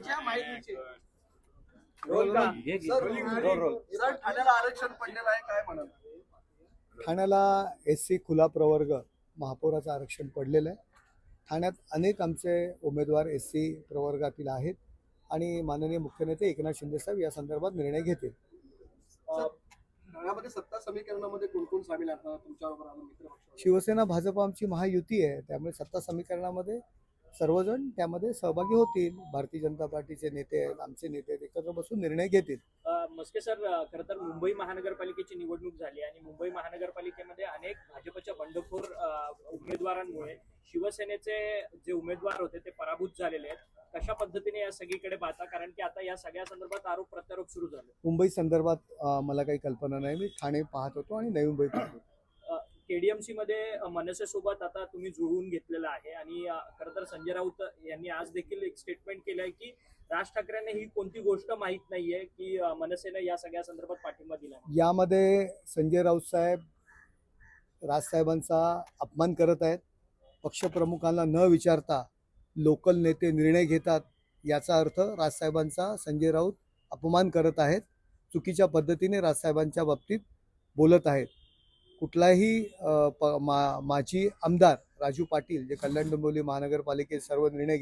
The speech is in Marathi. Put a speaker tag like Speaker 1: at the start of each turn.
Speaker 1: एससीच्या माहितीचे
Speaker 2: सर, ठाण्याला आरक्षण पडलेलं आहे, काय म्हणाल?
Speaker 3: ठाण्याला एससी खुला प्रवर्ग महापौराचं आरक्षण पडलेलं आहे. ठाण्यात अनेक आमचे उमेदवार एससी प्रवर्गातील आहेत आणि माननीय मुख्य नेते एकनाथ शिंदे साहेब या संदर्भात निर्णय घेतील.
Speaker 2: ठाण्यामध्ये सत्ता समीकरणामध्ये कोण कोण सामील आहे तुमच्याबरोबर मित्र पक्ष?
Speaker 3: शिवसेना भाजप आमची महायुती आहे, त्यामुळे सत्ता समीकरणामध्ये सर्वजण त्यामध्ये सहभागी होतील. भारतीय जनता पार्टीचे नेते आहेत, आमचे नेते आहेत, एकत्र बसून निर्णय घेतील.
Speaker 4: मस्के सर, खरं तर मुंबई महानगरपालिकेची निवडणूक झाली आणि मुंबई महानगरपालिकेमध्ये अनेक भाजपच्या बंडखोर उमेदवारांमुळे शिवसेनेचे जे उमेदवार होते ते पराभूत झालेले आहेत. कशा पद्धतीने या सगळीकडे पाहता, कारण की आता या सगळ्या संदर्भात आरोप प्रत्यारोप सुरू झाले.
Speaker 3: मुंबई संदर्भात मला काही कल्पना नाही. मी ठाणे पाहत होतो आणि नवी मुंबई पाहत होतो.
Speaker 4: केडीएमसी मध्ये मनसेसोबत आता तुम्ही जुळवून घेतलेलं आहे आणि खरं तर संजय राऊत यांनी आज देखील एक स्टेटमेंट केलंय की राज ठाकरेंना ही कोणती गोष्ट माहीत नाहीये की मनसेने या सगळ्या संदर्भात पाठिंबा दिला.
Speaker 3: यामध्ये संजय राऊत साहेब राजसाहेबांचा अपमान करत आहेत. पक्षप्रमुखांना न विचारता लोकल नेते निर्णय घेतात, याचा अर्थ राजसाहेबांचा संजय राऊत अपमान करत आहेत. चुकीच्या पद्धतीने राजसाहेबांच्या बाबतीत बोलत आहेत. कुठलाही माजी आमदार राजू पाटील जे कल्याण डोंबिवली महानगरपालिकेत सर्व निर्णय